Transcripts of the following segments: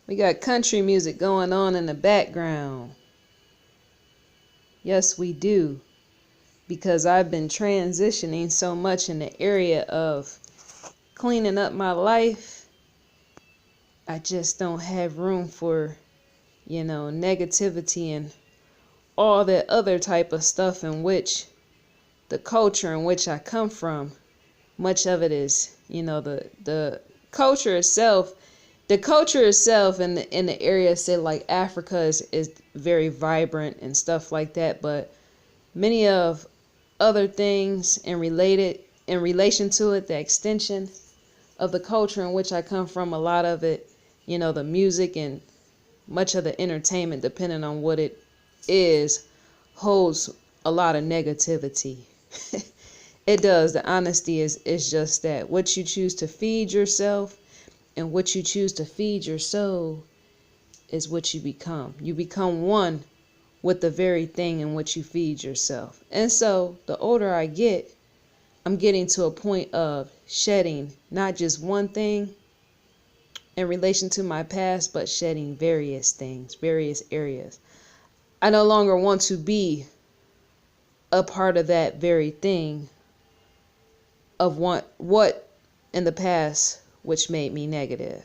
We got country music going on in the background. Yes, we do. Because I've been transitioning so much in the area of cleaning up my life. I just don't have room for, negativity and all that other type of stuff in which the culture in which I come from, much of it is, the culture itself. The culture itself in the area, say like Africa, is very vibrant and stuff like that. But many of other things in relation to it, the extension of the culture in which I come from, a lot of it, the music and much of the entertainment, depending on what it is, holds a lot of negativity. It does. The honesty is just that. What you choose to feed yourself and what you choose to feed your soul is what you become. You become one with the very thing in which you feed yourself. And so the older I get, I'm getting to a point of shedding not just one thing in relation to my past, but shedding various things, various areas. I no longer want to be a part of that very thing of what in the past which made me negative.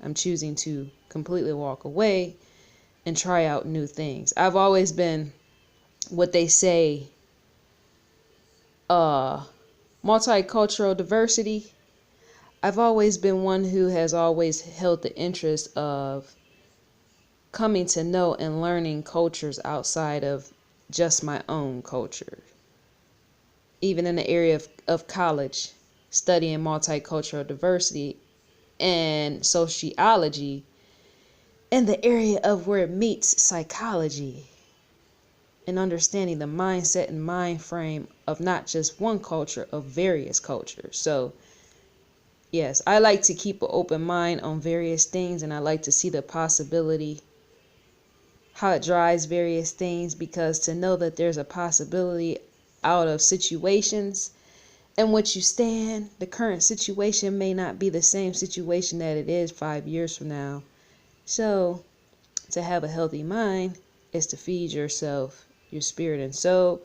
I'm choosing to completely walk away and try out new things. I've always been what they say, multicultural diversity. I've always been one who has always held the interest of coming to know and learning cultures outside of just my own culture. Even in the area of college, studying multicultural diversity and sociology, in the area of where it meets psychology and understanding the mindset and mind frame of not just one culture, of various cultures. So yes, I like to keep an open mind on various things, and I like to see the possibility, how it drives various things, because to know that there's a possibility out of situations in which you stand, the current situation may not be the same situation that it is 5 years from now. So to have a healthy mind is to feed yourself, your spirit and soul,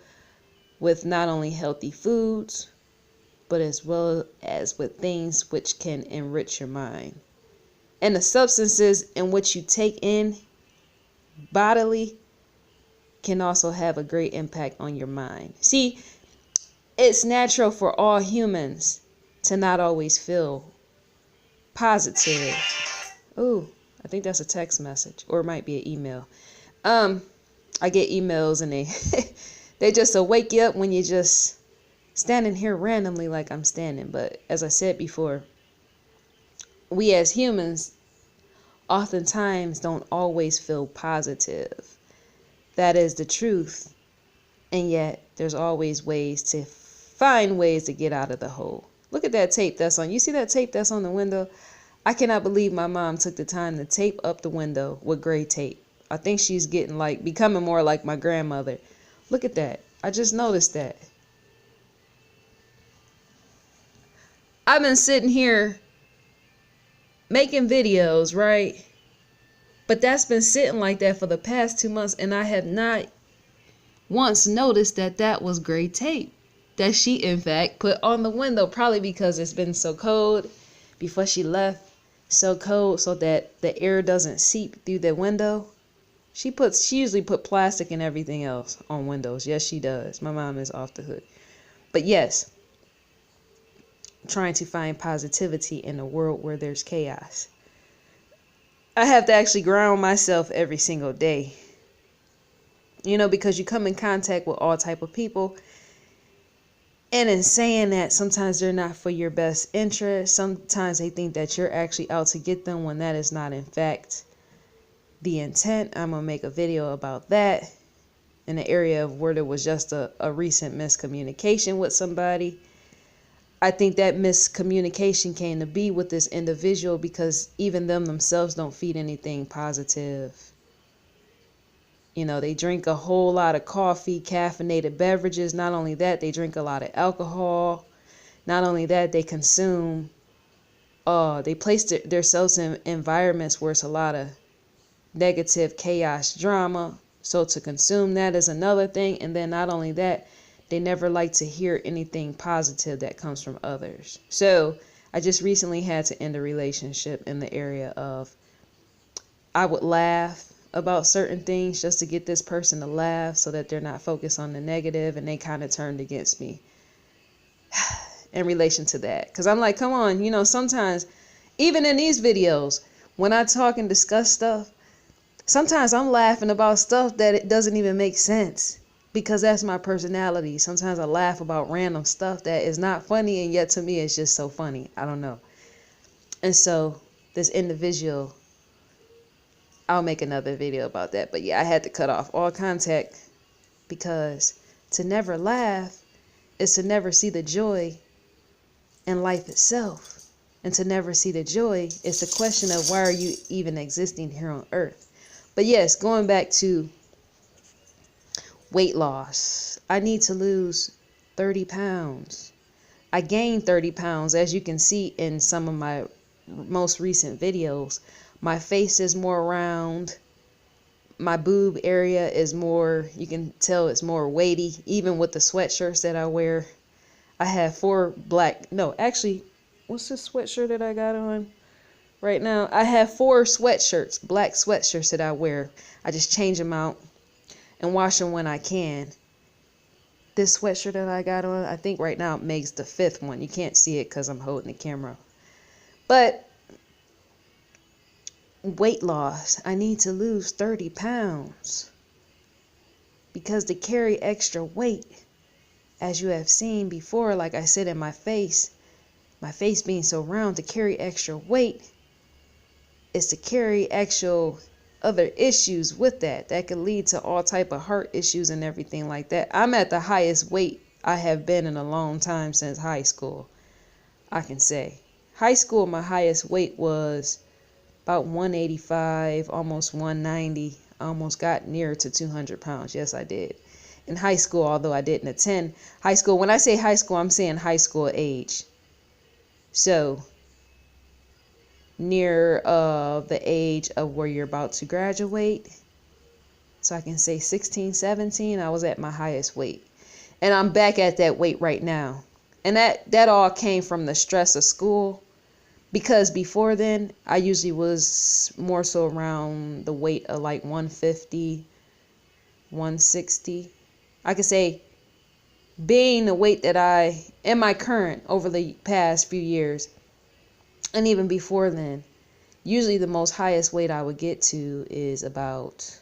with not only healthy foods, but as well as with things which can enrich your mind. And the substances in which you take in bodily can also have a great impact on your mind. See, it's natural for all humans to not always feel positive. Oh, I think that's a text message, or it might be an email. I get emails and they just wake you up when you're just standing here randomly like I'm standing. But as I said before, we as humans oftentimes don't always feel positive. That is the truth. And yet there's always ways to find ways to get out of the hole. Look at that tape that's on. You see that tape that's on the window? I cannot believe my mom took the time to tape up the window with gray tape. I think she's becoming more like my grandmother. Look at that. I just noticed that. I've been sitting here making videos, right? But that's been sitting like that for the past 2 months, and I have not once noticed that that was gray tape that she in fact put on the window, probably because it's been so cold before she left. So cold so that the air doesn't seep through the window. She usually put plastic and everything else on windows. Yes, she does. My mom is off the hook. But yes, trying to find positivity in a world where there's chaos. I have to actually ground myself every single day. Because you come in contact with all type of people. And in saying that, sometimes they're not for your best interest. Sometimes they think that you're actually out to get them when that is not, in fact, the intent. I'm going to make a video about that in the area of where there was just a recent miscommunication with somebody. I think that miscommunication came to be with this individual because even themselves don't feed anything positive. They drink a whole lot of coffee, caffeinated beverages. Not only that, they drink a lot of alcohol. Not only that, they consume they place themselves in environments where it's a lot of negative chaos drama. So to consume that is another thing. And then not only that, they never like to hear anything positive that comes from others. So I just recently had to end a relationship in the area of I would laugh about certain things just to get this person to laugh so that they're not focused on the negative, and they kind of turned against me in relation to that. Because I'm like, come on, sometimes even in these videos, when I talk and discuss stuff, sometimes I'm laughing about stuff that it doesn't even make sense because that's my personality. Sometimes I laugh about random stuff that is not funny, and yet to me it's just so funny. I don't know. And so this individual, I'll make another video about that. But yeah, I had to cut off all contact because to never laugh is to never see the joy in life itself. And to never see the joy is the question of why are you even existing here on earth? But yes, going back to weight loss, I need to lose 30 pounds. I gained 30 pounds, as you can see in some of my most recent videos. My face is more round. My boob area is more, you can tell it's more weighty, even with the sweatshirts that I wear. I have what's this sweatshirt that I got on right now? I have 4 sweatshirts, black sweatshirts that I wear. I just change them out and wash them when I can. This sweatshirt that I got on, I think right now it makes the 5th one. You can't see it because I'm holding the camera. But weight loss, I need to lose 30 pounds. Because to carry extra weight, as you have seen before, like I said, in my face being so round, to carry extra weight is to carry actual other issues with that could lead to all type of heart issues and everything like that. I'm at the highest weight I have been in a long time since high school. I can say high school, my highest weight was about 185, almost 190. I almost got near to 200 pounds. Yes, I did. In high school, although I didn't attend high school. When I say high school, I'm saying high school age. So near the age of where you're about to graduate. So I can say 16, 17, I was at my highest weight. And I'm back at that weight right now. And that all came from the stress of school. Because before then, I usually was more so around the weight of like 150, 160. I could say being the weight that I am my current over the past few years, and even before then, usually the most highest weight I would get to is about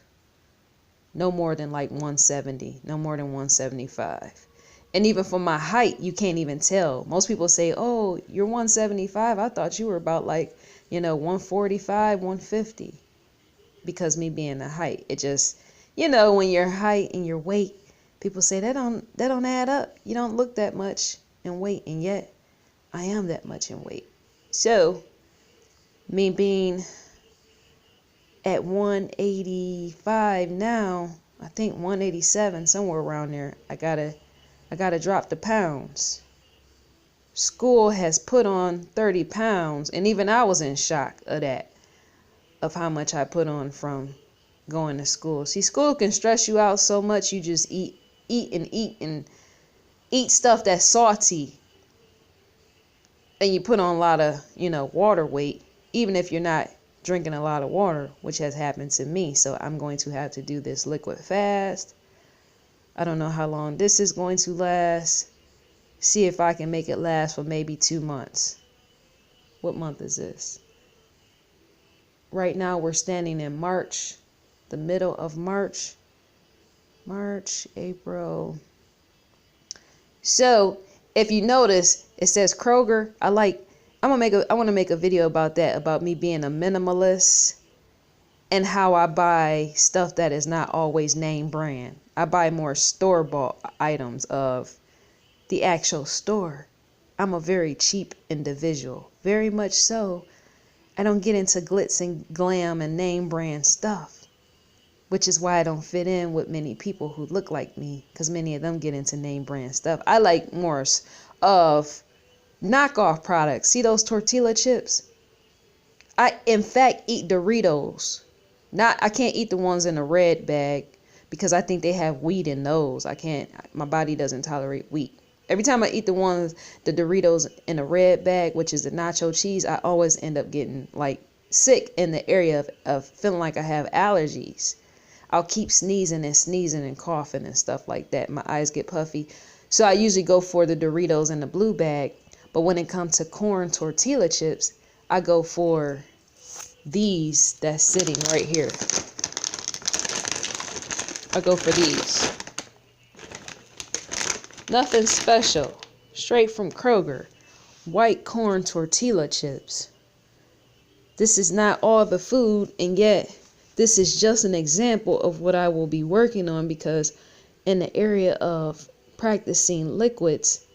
no more than like 170, no more than 175. And even for my height, you can't even tell. Most people say, oh, you're 175. I thought you were about like, 145, 150. Because me being the height, it just, when your height and your weight, people say that don't add up. You don't look that much in weight, and yet I am that much in weight. So me being at 185 now, I think 187, somewhere around there, I gotta drop the pounds. School has put on 30 pounds, and even I was in shock of that, of how much I put on from going to school. See, school can stress you out so much, you just eat and eat stuff that's salty, and you put on a lot of, water weight, even if you're not drinking a lot of water, which has happened to me. So I'm going to have to do this liquid fast. I don't know how long this is going to last. See if I can make it last for maybe 2 months. What month is this? Right now we're standing in March, the middle of March. March, April. So if you notice, it says Kroger. I want to make a video about that, about me being a minimalist and how I buy stuff that is not always name brand. I buy more store-bought items of the actual store. I'm a very cheap individual, very much so. I don't get into glitz and glam and name brand stuff, which is why I don't fit in with many people who look like me, because many of them get into name brand stuff. I like more of knockoff products. See those tortilla chips? I, in fact, eat Doritos. I can't eat the ones in the red bag because I think they have wheat in those. I can't, my body doesn't tolerate wheat. Every time I eat the Doritos in the red bag, which is the nacho cheese, I always end up getting like sick in the area of feeling like I have allergies. I'll keep sneezing and coughing and stuff like that. My eyes get puffy. So I usually go for the Doritos in the blue bag. But when it comes to corn tortilla chips, I go for these that's sitting right here. I go for these. Nothing special. Straight from Kroger. White corn tortilla chips. This is not all the food, and yet this is just an example of what I will be working on, because in the area of practicing liquids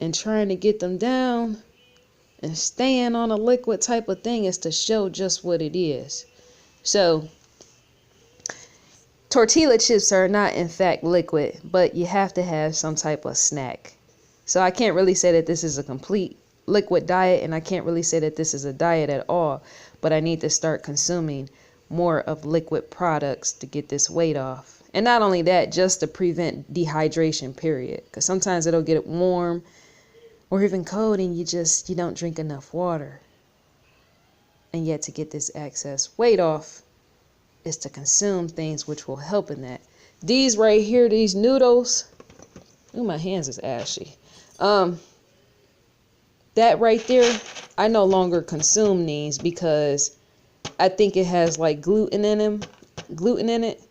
and trying to get them down and staying on a liquid type of thing is to show just what it is. So tortilla chips are not in fact liquid, but you have to have some type of snack. So I can't really say that this is a complete liquid diet, and I can't really say that this is a diet at all, but I need to start consuming more of liquid products to get this weight off. And not only that, just to prevent dehydration, period, because sometimes it'll get warm or even cold and you don't drink enough water. And yet to get this excess weight off is to consume things which will help in that. These right here, these noodles, ooh, my hands is ashy. That right there, I no longer consume these because I think it has like gluten in it.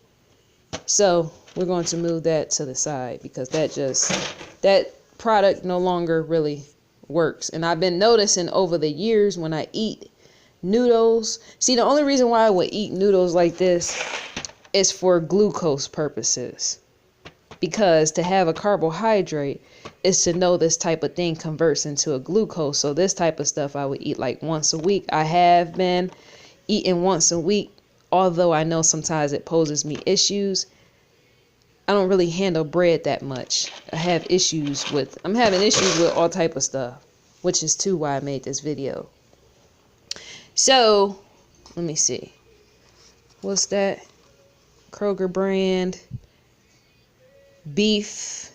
So we're going to move that to the side because that product no longer really works. And I've been noticing over the years when I eat noodles. See, the only reason why I would eat noodles like this is for glucose purposes. Because to have a carbohydrate is to know this type of thing converts into a glucose. So this type of stuff I would eat like once a week. I have been eating once a week, although I know sometimes it poses me issues. I don't really handle bread that much. I'm having issues with all type of stuff, which is too why I made this video. So, let me see. What's that? Kroger brand beef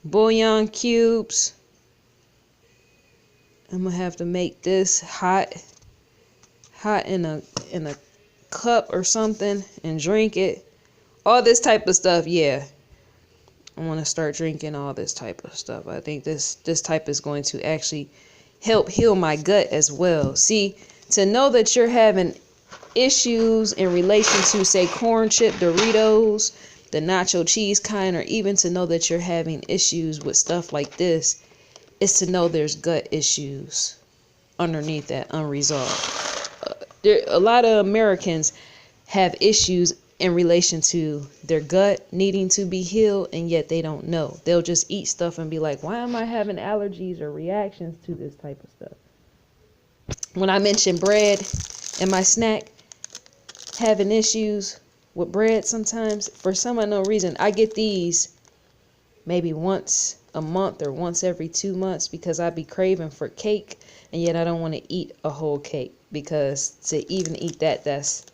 bouillon cubes. I'm gonna have to make this hot in a cup or something and drink it. All this type of stuff, yeah. I want to start drinking all this type of stuff. I think this type is going to actually help heal my gut as well. See, to know that you're having issues in relation to, say, corn chip Doritos, the nacho cheese kind, or even to know that you're having issues with stuff like this, is to know there's gut issues underneath that unresolved. A lot of Americans have issues in relation to their gut needing to be healed, and yet they don't know. They'll just eat stuff and be like, why am I having allergies or reactions to this type of stuff? When I mention bread and my snack, having issues with bread sometimes, for some unknown reason, I get these maybe once a month or once every 2 months because I be craving for cake, and yet I don't want to eat a whole cake because to even eat that's,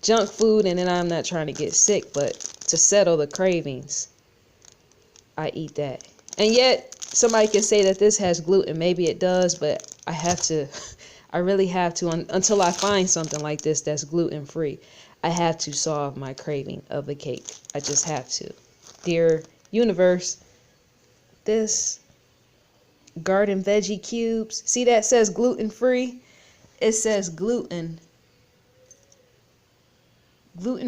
junk food, and then I'm not trying to get sick, but to settle the cravings, I eat that. And yet somebody can say that this has gluten. Maybe it does, but I really have to, until I find something like this that's gluten free, I have to solve my craving of a cake. I just have to. Dear universe, this garden veggie cubes, see that says gluten free? It says gluten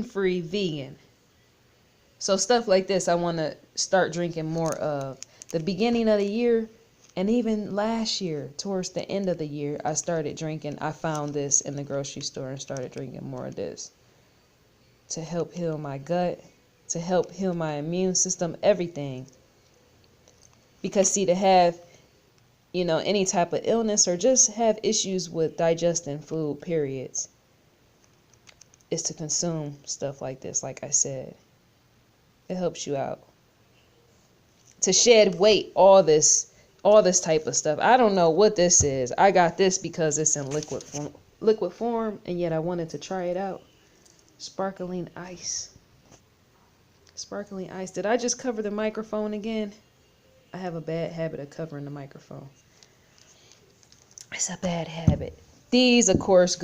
free vegan. So stuff like this I want to start drinking more of. The beginning of the year, and even last year, towards the end of the year, I found this in the grocery store and started drinking more of this to help heal my gut, to help heal my immune system, everything. Because see, to have, any type of illness or just have issues with digesting food, periods, is to consume stuff like this. Like I said, it helps you out. To shed weight, all this all this type of stuff. I don't know what this is. I got this because it's in liquid form, and yet I wanted to try it out. Sparkling ice. Sparkling ice. Did I just cover the microphone again? I have a bad habit of covering the microphone. It's a bad habit. These, of course,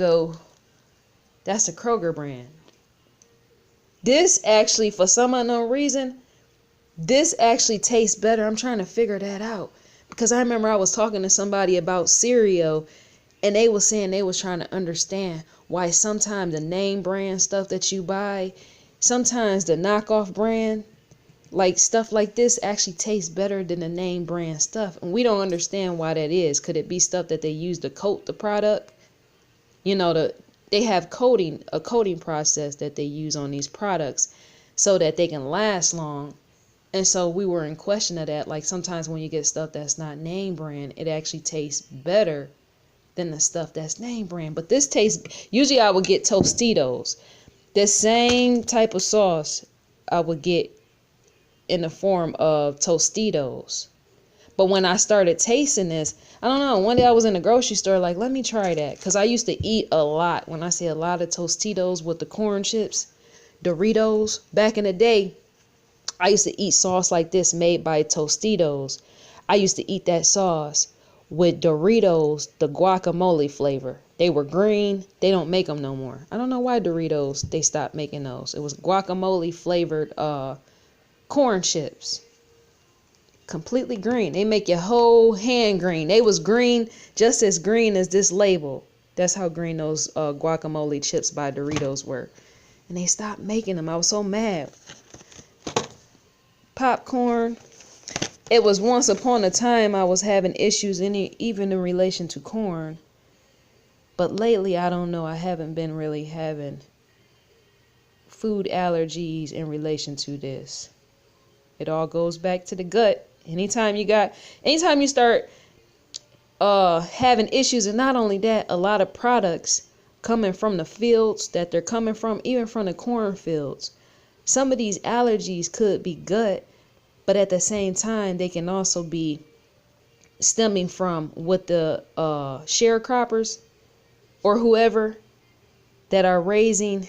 that's a Kroger brand. This actually, for some unknown reason, this actually tastes better. I'm trying to figure that out. Because I remember I was talking to somebody about cereal, and they was saying they was trying to understand why sometimes the name brand stuff that you buy, sometimes the knockoff brand, like stuff like this, actually tastes better than the name brand stuff. And we don't understand why that is. Could it be stuff that they use to coat the product? You know, they have a coating process that they use on these products so that they can last long. And so we were in question of that. Like sometimes when you get stuff that's not name brand, it actually tastes better than the stuff that's name brand. But this tastes, usually I would get Tostitos. The same type of sauce I would get in the form of Tostitos. But when I started tasting this, I don't know, one day I was in the grocery store like, let me try that. Because I used to eat a lot. When I say a lot of Tostitos with the corn chips, Doritos, back in the day, I used to eat sauce like this made by Tostitos. I used to eat that sauce with Doritos, the guacamole flavor. They were green. They don't make them no more. I don't know why Doritos, they stopped making those. It was guacamole flavored corn chips. Completely green. They make your whole hand green. They was green, just as green as this label. That's how green those guacamole chips by Doritos were. And they stopped making them. I was so mad. Popcorn. It was once upon a time I was having issues even in relation to corn. But lately, I don't know. I haven't been really having food allergies in relation to this. It all goes back to the gut. Anytime you start having issues, and not only that, a lot of products coming from the fields that they're coming from, even from the cornfields. Some of these allergies could be gut, but at the same time, they can also be stemming from what the sharecroppers or whoever that are raising,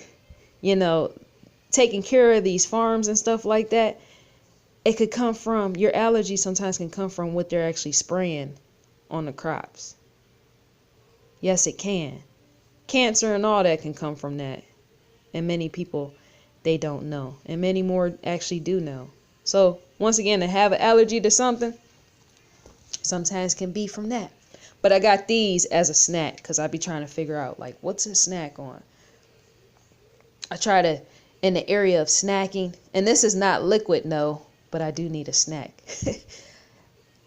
taking care of these farms and stuff like that. It could come from, your allergy sometimes can come from what they're actually spraying on the crops. Yes, it can. Cancer and all that can come from that. And many people, they don't know. And many more actually do know. So, once again, to have an allergy to something, sometimes can be from that. But I got these as a snack because I be trying to figure out, like, what's a snack on? I try to, in the area of snacking, and this is not liquid, no, but I do need a snack.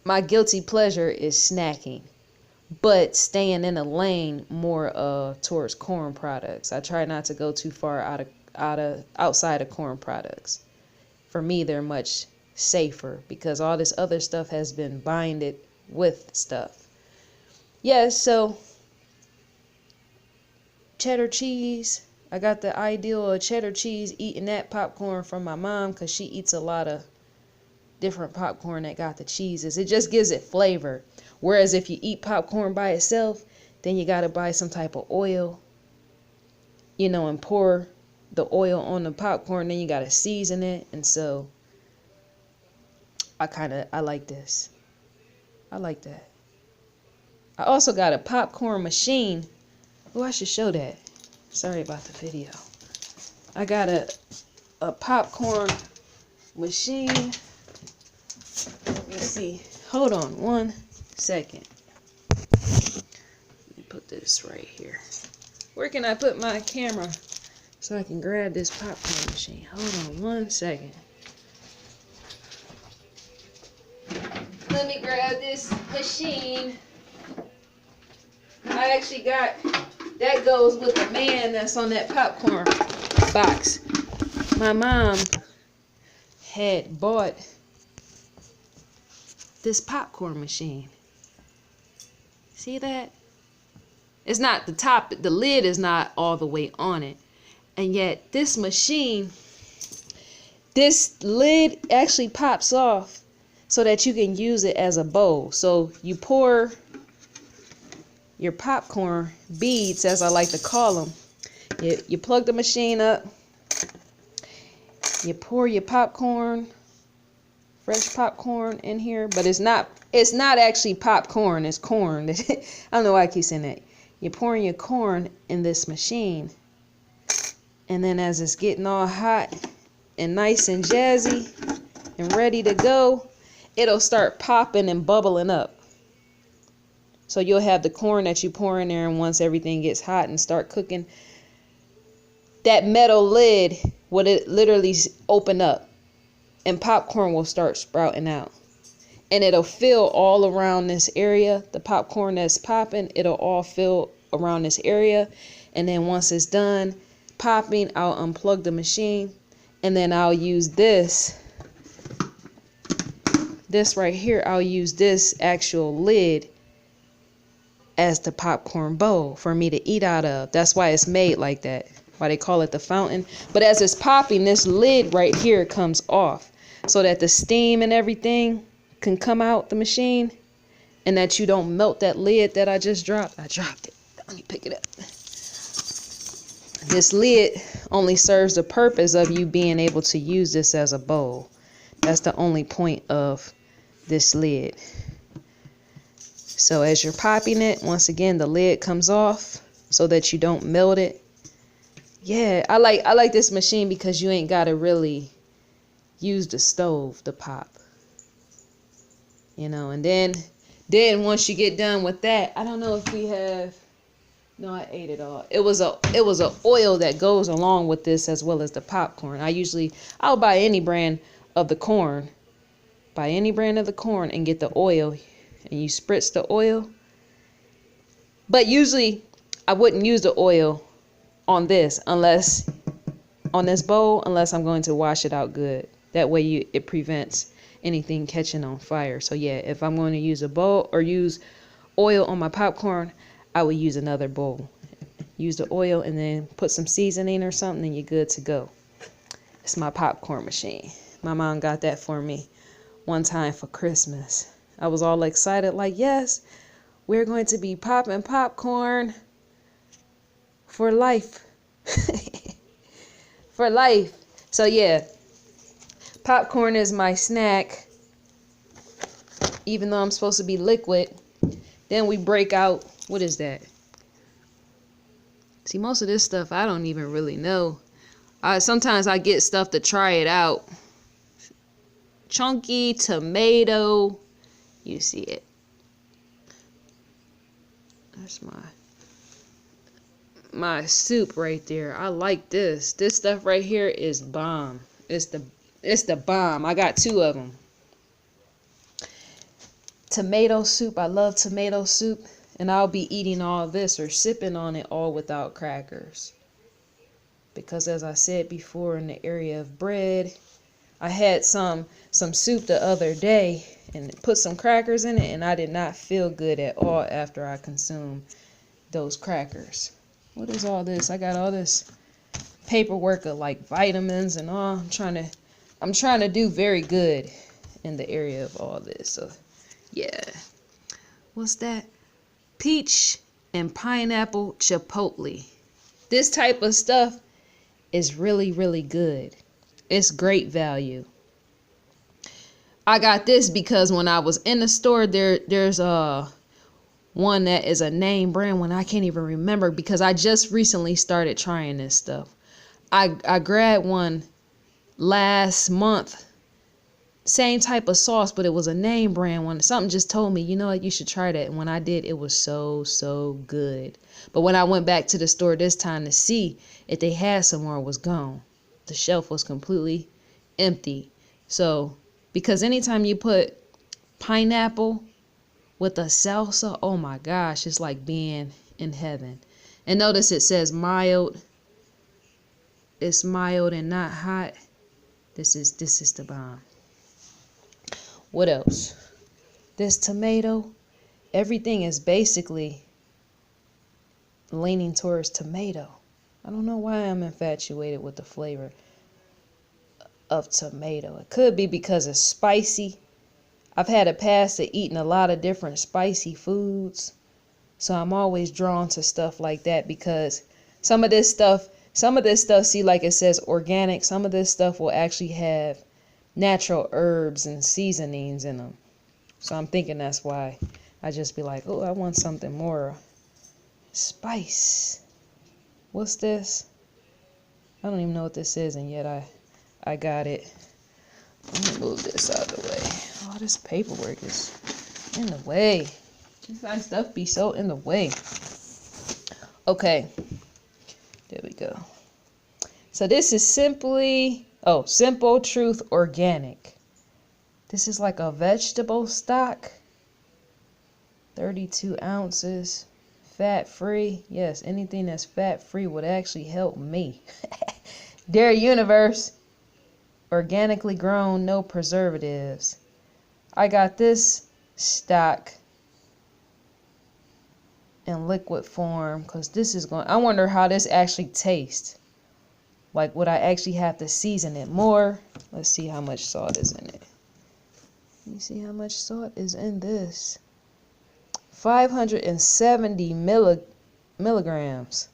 My guilty pleasure is snacking, but staying in a lane more towards corn products. I try not to go too far outside of corn products. For me, they're much safer because all this other stuff has been binded with stuff. Yes, so cheddar cheese. I got the ideal of cheddar cheese, eating that popcorn from my mom because she eats a lot of different popcorn that got the cheeses. It just gives it flavor. Whereas if you eat popcorn by itself, then you got to buy some type of oil, and pour the oil on the popcorn. Then you got to season it. And so I like this. I like that. I also got a popcorn machine. Oh, I should show that. Sorry about the video. I got a popcorn machine. Let me see. Hold on 1 second. Let me put this right here. Where can I put my camera so I can grab this popcorn machine? Hold on 1 second. Let me grab this machine. I actually got, that goes with the man that's on that popcorn box. My mom had bought this popcorn machine. See that? It's not the top, the lid is not all the way on it. And yet this lid actually pops off so that you can use it as a bowl. So you pour your popcorn beads, as I like to call them. You plug the machine up, you pour your popcorn, fresh popcorn in here, but it's not actually popcorn, it's corn. I don't know why I keep saying that. You're pouring your corn in this machine, and then as it's getting all hot and nice and jazzy and ready to go, it'll start popping and bubbling up. So you'll have the corn that you pour in there, and once everything gets hot and start cooking, that metal lid will literally open up and popcorn will start sprouting out. And it'll fill all around this area. The popcorn that's popping, it'll all fill around this area. And then once it's done popping, I'll unplug the machine, and then I'll use this right here. I'll use this actual lid as the popcorn bowl for me to eat out of. That's why it's made like that, why they call it the fountain. But as it's popping, this lid right here comes off so that the steam and everything can come out the machine, and that you don't melt that lid that I just dropped. I dropped it. Let me pick it up. This lid only serves the purpose of you being able to use this as a bowl. That's the only point of this lid. So as you're popping it, once again, the lid comes off so that you don't melt it. Yeah, I like this machine because you ain't got to really use the stove to pop. You know, and then once you get done with that, I don't know if we have, no, I ate it all. It was a oil that goes along with this as well as the popcorn. I'll buy any brand of the corn. Buy any brand of the corn and get the oil, and you spritz the oil. But usually I wouldn't use the oil on this bowl unless I'm going to wash it out good. That way it prevents anything catching on fire. So yeah, if I'm going to use a bowl or use oil on my popcorn, I would use another bowl. Use the oil and then put some seasoning or something, and you're good to go. It's my popcorn machine. My mom got that for me one time for Christmas. I was all excited, like, yes, we're going to be popping popcorn for life. For life. So yeah, popcorn is my snack, even though I'm supposed to be liquid. Then we break out, what is that? See, most of this stuff I don't even really know. Sometimes I get stuff to try it out. Chunky tomato. You see it. That's my soup right there. I like this. This stuff right here is bomb. It's the bomb. I got 2 of them. Tomato soup. I love tomato soup. And I'll be eating all this or sipping on it all without crackers. Because as I said before, in the area of bread, I had some soup the other day and put some crackers in it, and I did not feel good at all after I consumed those crackers. What is all this? I got all this paperwork of like vitamins and all. I'm trying to do very good in the area of all this. So yeah. What's that? Peach and pineapple chipotle. This type of stuff is really, really good. It's great value. I got this because when I was in the store, there's one that is a name brand one. I can't even remember because I just recently started trying this stuff. I grabbed one last month. Same type of sauce, but it was a name brand one. Something just told me, you know what, you should try that. And when I did, it was so good. But when I went back to the store this time to see if they had some more, it was gone. The shelf was completely empty. So, because anytime you put pineapple with a salsa, oh my gosh, it's like being in heaven. And notice it says mild. It's mild and not hot. This is the bomb. What else? This tomato. Everything is basically leaning towards tomato. I don't know why I'm infatuated with the flavor of tomato. It could be because it's spicy. I've had a past of eating a lot of different spicy foods. So I'm always drawn to stuff like that because some of this stuff, see, like it says organic, some of this stuff will actually have natural herbs and seasonings in them. So I'm thinking that's why I just be like, oh, I want something more spice. What's this? I don't even know what this is, and yet I got it. Let me move this out of the way. Oh, this paperwork is in the way. This stuff be so in the way. Okay. There we go. So this is Simple Truth Organic. This is like a vegetable stock. 32 ounces. Fat free. Yes, anything that's fat free would actually help me. Dear Universe. Organically grown, no preservatives. I got this stock in liquid form because this is I wonder how this actually tastes. Like, would I actually have to season it more? Let's see how much salt is in it. Let me see how much salt is in this. 570 milligrams.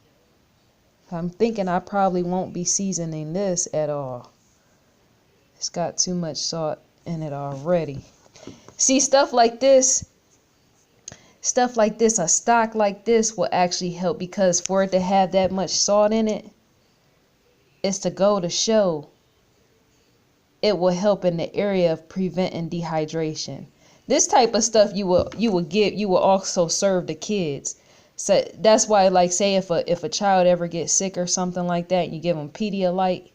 I'm thinking I probably won't be seasoning this at all. It's got too much salt in it already. See, stuff like this, a stock like this will actually help, because for it to have that much salt in it, it's to go to show it will help in the area of preventing dehydration. This type of stuff you will also serve the kids. So that's why, like, say if a child ever gets sick or something like that, you give them Pedialyte.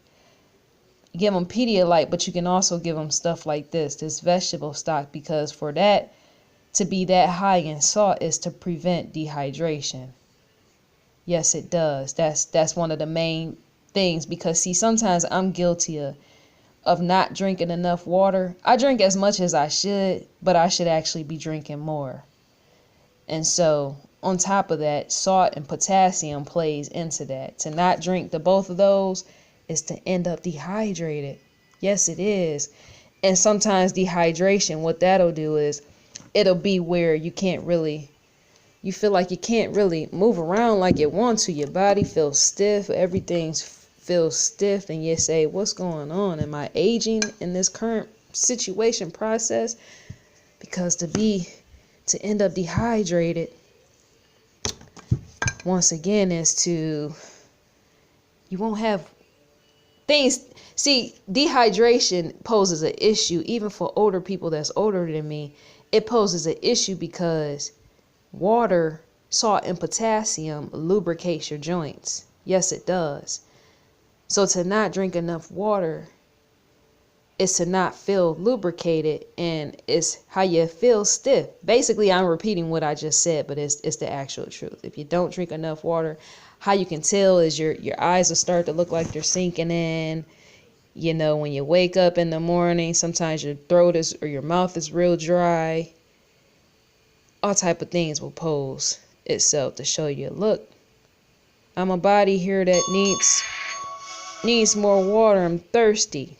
But you can also give them stuff like this vegetable stock, because for that to be that high in salt is to prevent dehydration. Yes, it does. That's one of the main things, because see, sometimes I'm guilty of not drinking enough water. I drink as much as I should, but I should actually be drinking more. And so on top of that, salt and potassium plays into that. To not drink the both of those is to end up dehydrated. Yes, it is. And sometimes dehydration, what that'll do is it'll be where you feel like you can't really move around like you want to. Your body feels stiff. Everything feels stiff. And you say, what's going on? Am I aging in this current situation process? Because to end up dehydrated, once again, you won't have things. See, dehydration poses an issue even for older people that's older than me. It poses an issue because water, salt, and potassium lubricates your joints. Yes, it does. So to not drink enough water is to not feel lubricated, and it's how you feel stiff. Basically, I'm repeating what I just said, but it's the actual truth. If you don't drink enough water, how you can tell is your eyes will start to look like they're sinking in. You know, when you wake up in the morning, sometimes your throat or your mouth is real dry. All type of things will pose itself to show you, look, I'm a body here that needs more water. I'm thirsty.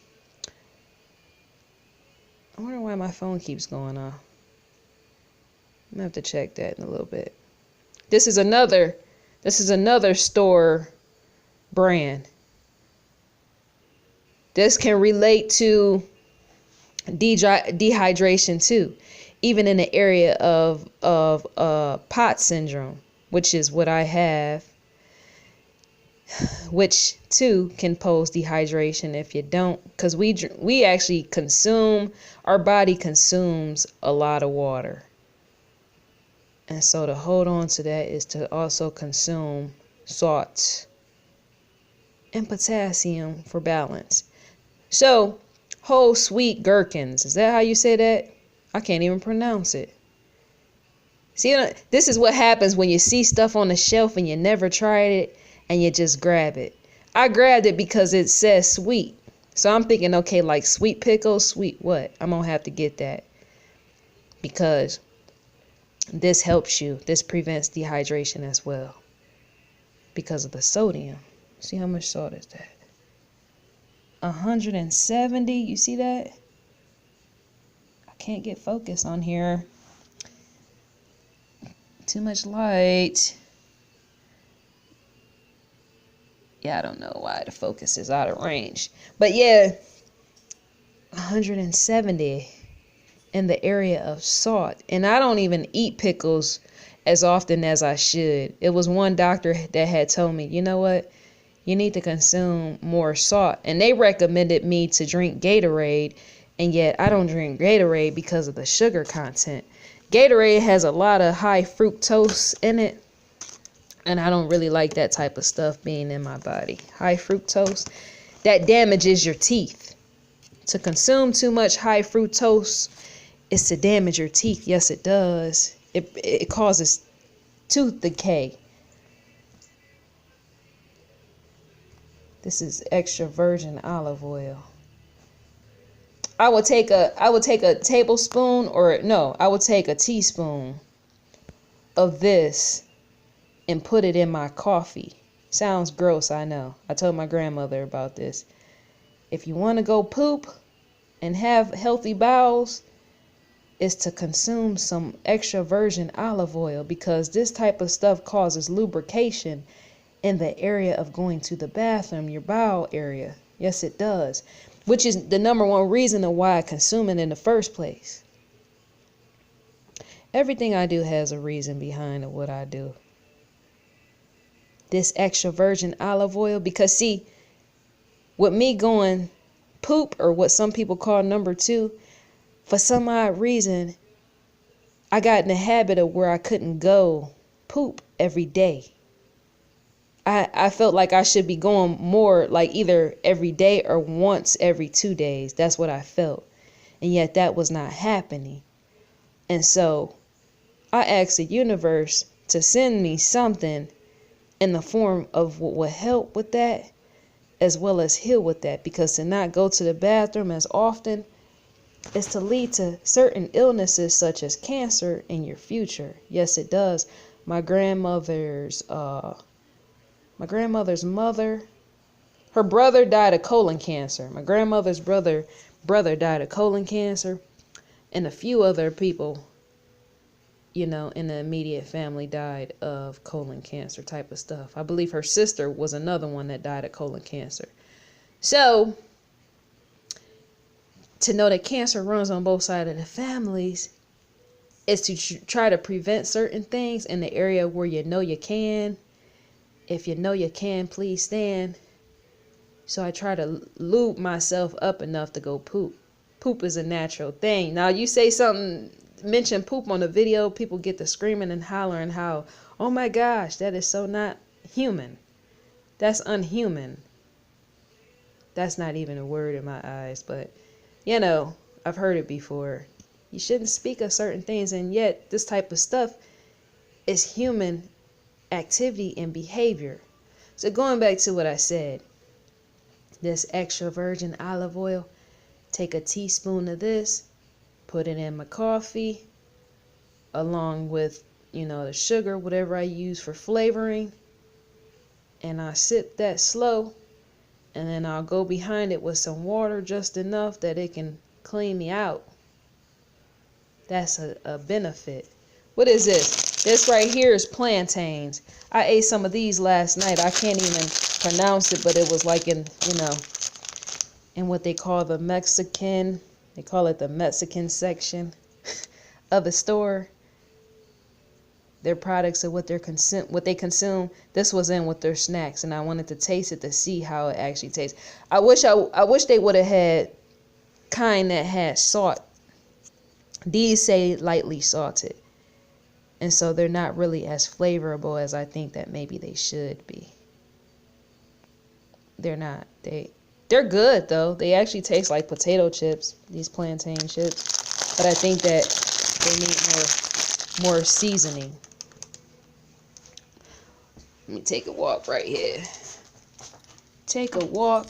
I wonder why my phone keeps going off. I'm gonna have to check that in a little bit. This is another store brand. This can relate to dehydration too, even in the area of POT syndrome, which is what I have, which too can pose dehydration if you don't, because we actually our body consumes a lot of water. And so to hold on to that is to also consume salt and potassium for balance. So, whole sweet gherkins, is that how you say that? I can't even pronounce it. See, this is what happens when you see stuff on the shelf and you never tried it and you just grab it. I grabbed it because it says sweet. So I'm thinking, okay, like sweet pickles, sweet what? I'm going to have to get that, because this helps you. This prevents dehydration as well because of the sodium. See how much salt is that? 170. You see that? I can't get focus on here. Too much light. Yeah, I don't know why the focus is out of range. But yeah, 170 in the area of salt. And I don't even eat pickles as often as I should. It was one doctor that had told me, you know what? You need to consume more salt. And they recommended me to drink Gatorade. And yet I don't drink Gatorade because of the sugar content. Gatorade has a lot of high fructose in it. And I don't really like that type of stuff being in my body. High fructose, that damages your teeth. To consume too much high fructose is to damage your teeth. Yes, it does. It causes tooth decay. This is extra virgin olive oil. I would take a tablespoon, or no, I would take a teaspoon of this and put it in my coffee. Sounds gross, I know. I told my grandmother about this. If you want to go poop and have healthy bowels, is to consume some extra virgin olive oil, because this type of stuff causes lubrication in the area of going to the bathroom, your bowel area. Yes, it does. Which is the number one reason of why I consume it in the first place. Everything I do has a reason behind what I do. This extra virgin olive oil, because see, with me going poop, or what some people call number two, for some odd reason, I got in the habit of where I couldn't go poop every day. I felt like I should be going more, like either every day or once every 2 days. That's what I felt. And yet that was not happening. And so I asked the universe to send me something in the form of what would help with that, as well as heal with that. Because to not go to the bathroom as often is to lead to certain illnesses such as cancer in your future. Yes, it does. My grandmother's mother, her brother died of colon cancer. My grandmother's brother died of colon cancer, and a few other people, in the immediate family died of colon cancer type of stuff. I believe her sister was another one that died of colon cancer. So to know that cancer runs on both sides of the families is to try to prevent certain things in the area where you can. If you know you can, please stand. So I try to lube myself up enough to go poop. Poop is a natural thing. Now you say something, mention poop on the video, people get to screaming and hollering how, oh my gosh, that is so not human. That's unhuman. That's not even a word in my eyes, but I've heard it before. You shouldn't speak of certain things, and yet this type of stuff is human activity and behavior. So going back to what I said, this extra virgin olive oil, take a teaspoon of this, put it in my coffee, along with, the sugar, whatever I use for flavoring, and I sip that slow, and then I'll go behind it with some water, just enough that it can clean me out. That's a benefit. What is this? This right here is plantains. I ate some of these last night. I can't even pronounce it, but it was like in what they call the Mexican, they call it the Mexican section of the store. Their products of what they consume. This was in with their snacks, and I wanted to taste it to see how it actually tastes. I wish they would have had kind that had salt. These say lightly salted, and so they're not really as flavorful as I think that maybe they should be. They're not. They're good though. They actually taste like potato chips, these plantain chips, but I think that they need more seasoning. Let me take a walk right here. Take a walk.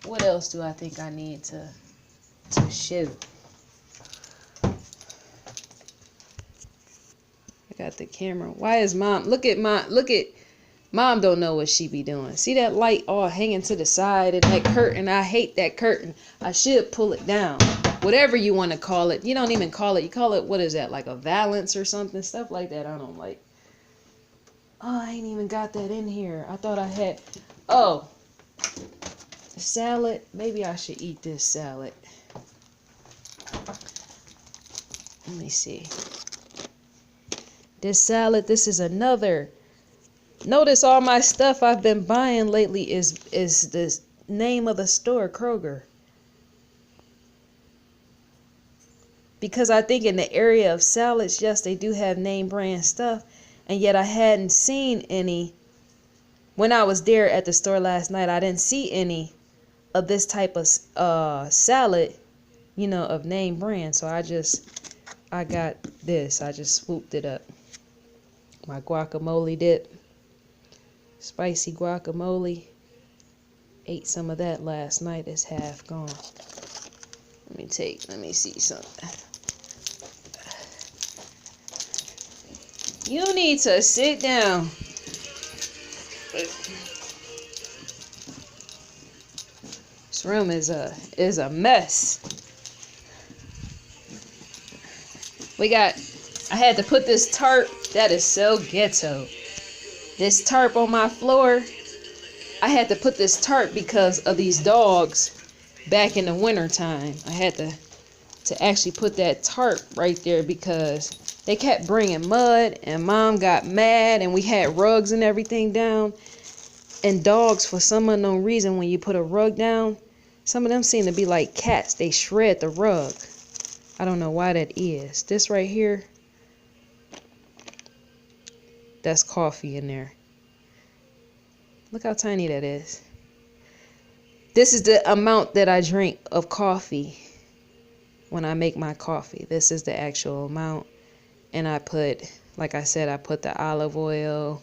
What else do I think I need to shoot? I got the camera. Why is mom? Look at mom don't know what she be doing. See that light all hanging to the side of that curtain? I hate that curtain. I should pull it down. whatever you want to call it. You don't even call it, you call it, what is that, like a valance or something, stuff like that. I don't like. Oh, I ain't even got that in here. I thought I had. Oh, salad. Maybe I should eat this salad. Let me see. This salad, this is another. Notice all my stuff I've been buying lately is the name of the store, Kroger. Because I think in the area of salads, yes, they do have name brand stuff. And yet I hadn't seen any. When I was there at the store last night, I didn't see any of this type of salad, you know, of name brand. So I got this. I just swooped it up. My guacamole dip. Spicy guacamole. Ate some of that last night. It's half gone. Let me see something. You need to sit down. This room is a mess. I had to put this tarp. That is so ghetto. This tarp on my floor. I had to put this tarp because of these dogs back in the winter time. I had to actually put that tarp right there because they kept bringing mud and Mom got mad and we had rugs and everything down. And dogs, for some unknown reason, when you put a rug down, some of them seem to be like cats. They shred the rug. I don't know why that is. This right here, that's coffee in there. Look how tiny that is. This is the amount that I drink of coffee when I make my coffee. This is the actual amount. And I put, like I said, I put the olive oil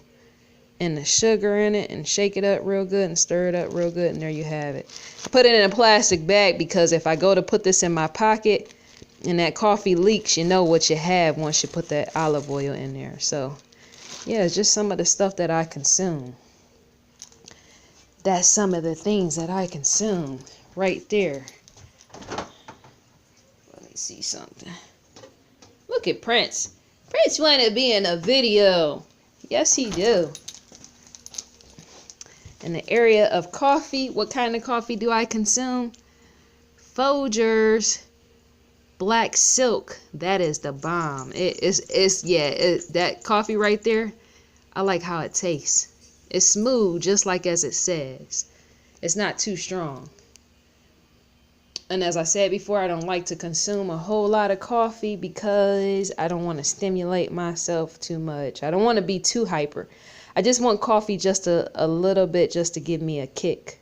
and the sugar in it and shake it up real good and stir it up real good. And there you have it. I put it in a plastic bag because if I go to put this in my pocket and that coffee leaks, you know what you have once you put that olive oil in there. So, yeah, it's just some of the stuff that I consume. That's some of the things that I consume right there. Let me see something. Look at Prince. Prince want to be in a video. Yes, he do. In the area of coffee, what kind of coffee do I consume? Folgers Black Silk. That is the bomb. That coffee right there, I like how it tastes. It's smooth, just like as it says. It's not too strong. And as I said before, I don't like to consume a whole lot of coffee because I don't want to stimulate myself too much. I don't want to be too hyper. I just want coffee just a little bit just to give me a kick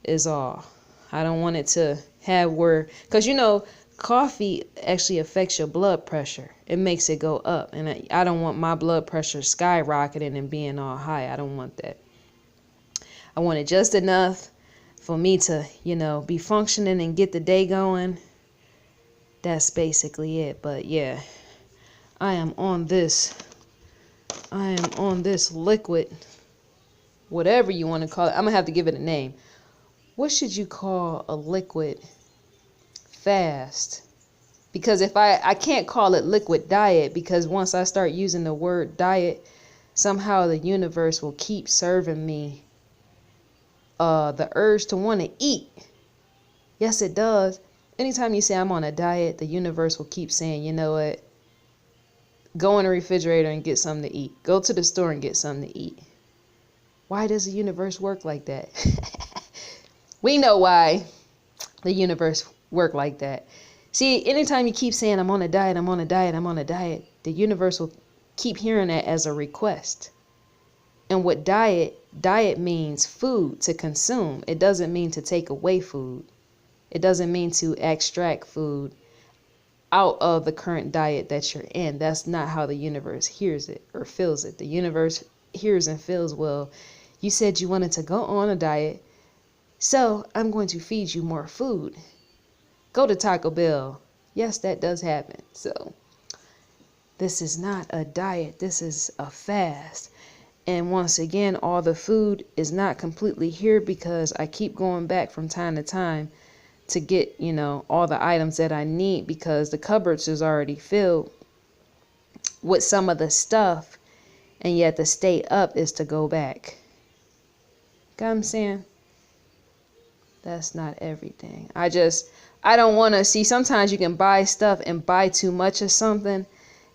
is all. I don't want it to have because you know, coffee actually affects your blood pressure. It makes it go up. And I don't want my blood pressure skyrocketing and being all high. I don't want that. I want it just enough for me to, you know, be functioning and get the day going. That's basically it. But yeah, I am on this liquid, whatever you want to call it. I'm gonna have to give it a name. What should you call a liquid fast? Because if I can't call it liquid diet, because once I start using the word diet, somehow the universe will keep serving me the urge to want to eat. Yes, it does. Anytime you say I'm on a diet, the universe will keep saying, you know what? Go in the refrigerator and get something to eat. Go to the store and get something to eat. Why does the universe work like that? We know why the universe work like that. See, anytime you keep saying I'm on a diet, I'm on a diet, I'm on a diet, the universe will keep hearing that as a request. And what diet means food to consume. It doesn't mean to take away food. It doesn't mean to extract food out of the current diet that you're in. That's not how the universe hears it or feels it. The universe hears and feels, well, you said you wanted to go on a diet, so I'm going to feed you more food. Go to Taco Bell. Yes, that does happen. So this is not a diet. This is a fast. And once again, all the food is not completely here because I keep going back from time to time to get, all the items that I need, because the cupboards is already filled with some of the stuff, and yet to stay up is to go back. Got what I'm saying? That's not everything. I don't want to see. Sometimes you can buy stuff and buy too much of something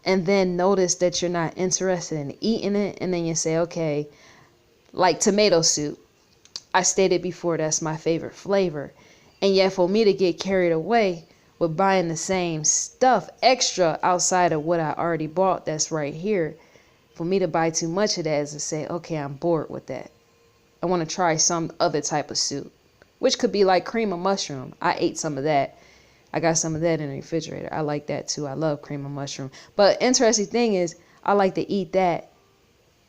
and then notice that you're not interested in eating it. And then you say, okay, like tomato soup. I stated before, that's my favorite flavor. And yet for me to get carried away with buying the same stuff extra outside of what I already bought that's right here, for me to buy too much of that is to say, okay, I'm bored with that. I want to try some other type of soup, which could be like cream of mushroom. I ate some of that. I got some of that in the refrigerator. I like that too. I love cream of mushroom. But interesting thing is, I like to eat that,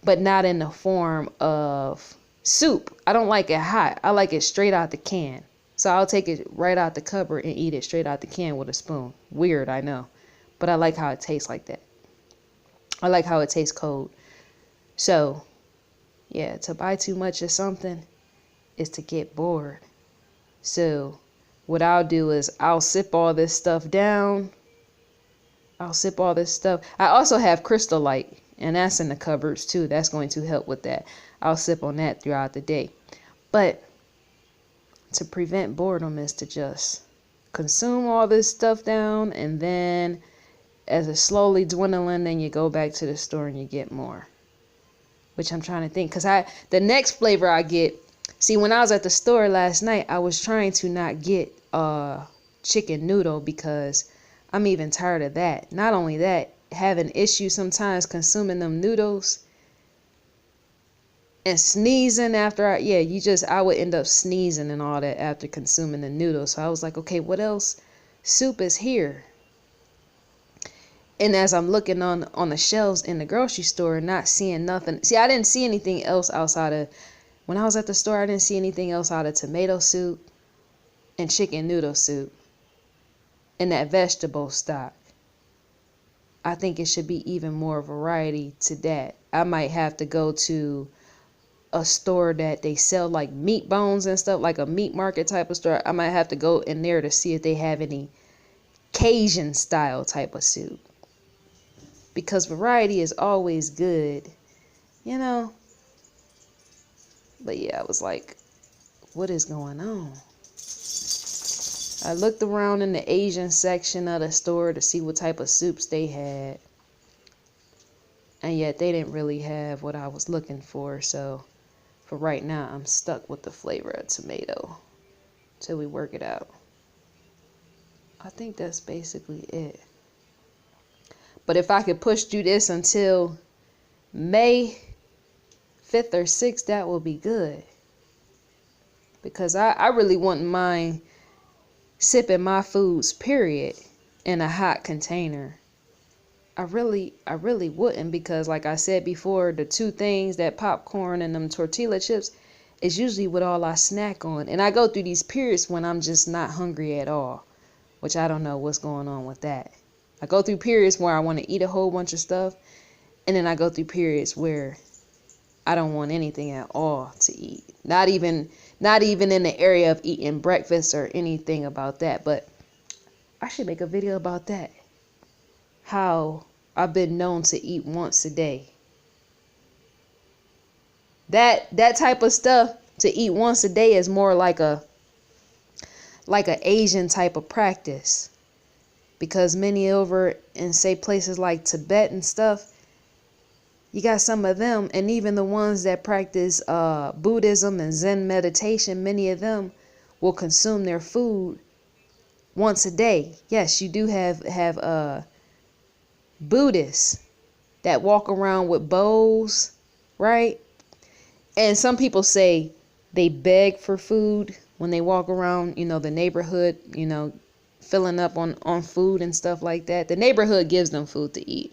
but not in the form of soup. I don't like it hot. I like it straight out the can. So I'll take it right out the cupboard and eat it straight out the can with a spoon. Weird, I know. But I like how it tastes like that. I like how it tastes cold. So, yeah, to buy too much of something is to get bored. So what I'll do is I'll sip all this stuff down. I'll sip all this stuff. I also have Crystal Light, and that's in the cupboards too. That's going to help with that. I'll sip on that throughout the day. But to prevent boredom is to just consume all this stuff down, and then as it's slowly dwindling, then you go back to the store and you get more. Which I'm trying to think, because the next flavor I get, see, when I was at the store last night, I was trying to not get chicken noodle because I'm even tired of that. Not only that, having issues sometimes consuming them noodles and sneezing after I would end up sneezing and all that after consuming the noodles. So I was like, okay, what else soup is here? And as I'm looking on the shelves in the grocery store, not seeing nothing. See, I didn't see anything else outside of, when I was at the store, I didn't see anything else out of tomato soup and chicken noodle soup and that vegetable stock. I think it should be even more variety to that. I might have to go to a store that they sell like meat bones and stuff, like a meat market type of store. I might have to go in there to see if they have any Cajun style type of soup. Because variety is always good, But yeah, I was like, what is going on? I looked around in the Asian section of the store to see what type of soups they had. And yet they didn't really have what I was looking for. So for right now, I'm stuck with the flavor of tomato till we work it out. I think that's basically it. But if I could push through this until May 5th or 6th, that will be good. Because I really wouldn't mind sipping my foods, period, in a hot container. I really wouldn't, because like I said before, the two things, that popcorn and them tortilla chips, is usually what all I snack on. And I go through these periods when I'm just not hungry at all, which I don't know what's going on with that. I go through periods where I want to eat a whole bunch of stuff, and then I go through periods where I don't want anything at all to eat. Not even in the area of eating breakfast or anything about that. But I should make a video about that. How I've been known to eat once a day. That type of stuff, to eat once a day, is more like a Asian type of practice. Because many over in, say, places like Tibet and stuff, you got some of them, and even the ones that practice Buddhism and Zen meditation, many of them will consume their food once a day. Yes, you do have Buddhists that walk around with bowls, right? And some people say they beg for food when they walk around, the neighborhood, filling up on food and stuff like that. The neighborhood gives them food to eat.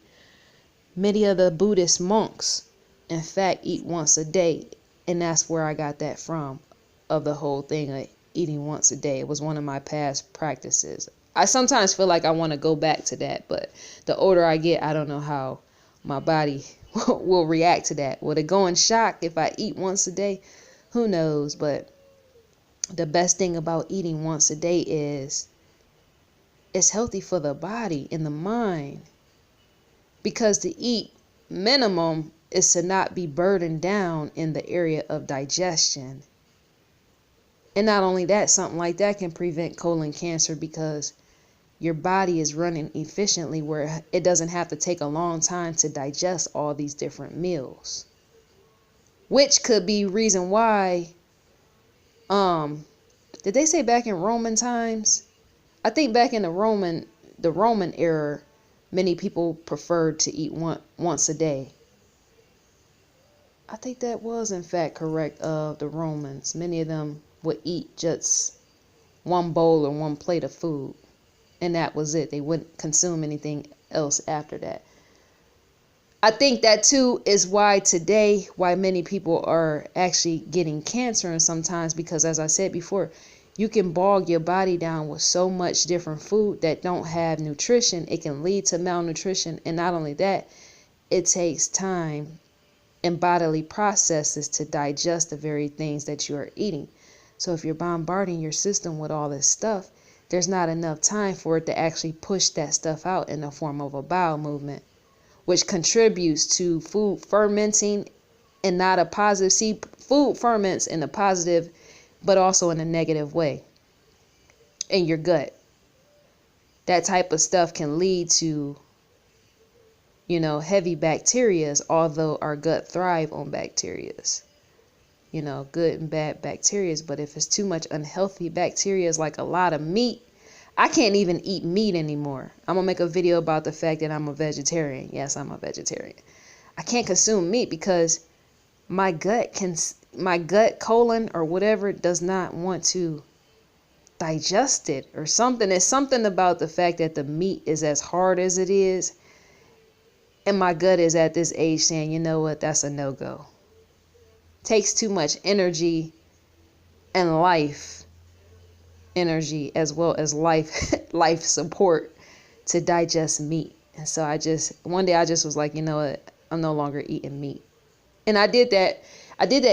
Many of the Buddhist monks, in fact, eat once a day. And that's where I got that from, of the whole thing of eating once a day. It was one of my past practices. I sometimes feel like I want to go back to that, but the older I get, I don't know how my body will react to that. Will it go in shock if I eat once a day? Who knows? But the best thing about eating once a day is it's healthy for the body and the mind, because to eat minimum is to not be burdened down in the area of digestion. And not only that, something like that can prevent colon cancer because your body is running efficiently where it doesn't have to take a long time to digest all these different meals. Which could be reason why, did they say back in Roman times? I think back in the Roman era, many people preferred to eat once a day. I think that was in fact correct of the Romans. Many of them would eat just one bowl or one plate of food, and that was it. They wouldn't consume anything else after that. I think that too is why today, why many people are actually getting cancer, and sometimes because, as I said before, you can bog your body down with so much different food that don't have nutrition. It can lead to malnutrition, and not only that, it takes time and bodily processes to digest the very things that you are eating. So if you're bombarding your system with all this stuff, there's not enough time for it to actually push that stuff out in the form of a bowel movement, which contributes to food fermenting and not a positive. See, food ferments in a positive, but also in a negative way in your gut. That type of stuff can lead to, heavy bacterias, although our gut thrive on bacterias, good and bad bacterias. But if it's too much unhealthy bacterias, like a lot of meat, I can't even eat meat anymore. I'm gonna make a video about the fact that I'm a vegetarian. Yes, I'm a vegetarian. I can't consume meat because my gut colon or whatever does not want to digest it or something. It's something about the fact that the meat is as hard as it is, and my gut is at this age saying, you know what, that's a no-go. Takes too much energy and life energy as well as life support to digest meat. And so one day I just was like, you know what, I'm no longer eating meat. And I did that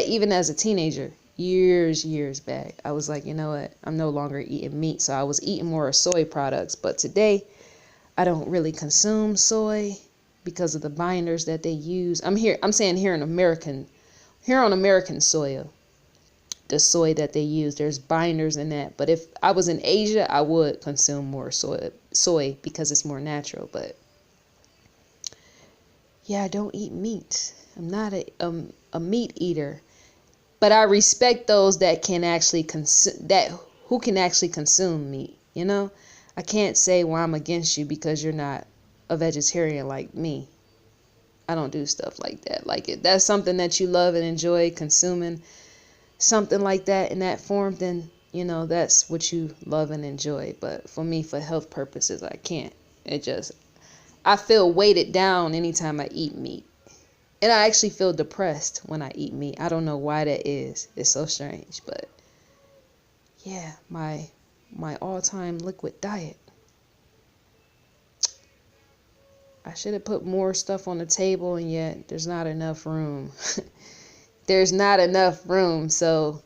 even as a teenager, years back. I was like, you know what, I'm no longer eating meat. So I was eating more soy products. But today I don't really consume soy because of the binders that they use. I'm saying here on American soil, the soy that they use, there's binders in that. But if I was in Asia, I would consume more soy because it's more natural. But yeah, I don't eat meat. I'm not a meat eater, but I respect those that can actually who can actually consume meat. I can't say, well, I'm against you because you're not a vegetarian like me. I don't do stuff like that. Like, if that's something that you love and enjoy consuming, something like that in that form, then that's what you love and enjoy. But for me, for health purposes, I can't. I feel weighted down anytime I eat meat, and I actually feel depressed when I eat meat. I don't know why that is. It's so strange. But yeah, my all-time liquid diet. I should have put more stuff on the table, and yet there's not enough room. There's not enough room. So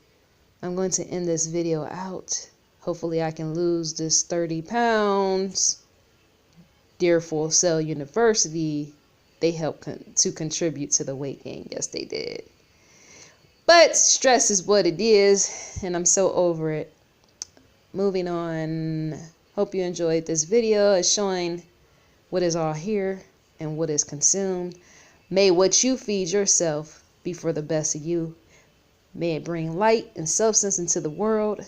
I'm going to end this video out. Hopefully I can lose this 30 pounds. Dear Full Sail University, they helped to contribute to the weight gain. Yes, they did. But stress is what it is, and I'm so over it. Moving on. Hope you enjoyed this video. It's showing what is all here and what is consumed. May what you feed yourself be for the best of you. May it bring light and substance into the world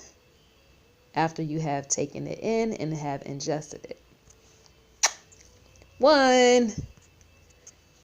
after you have taken it in and have ingested it. 1.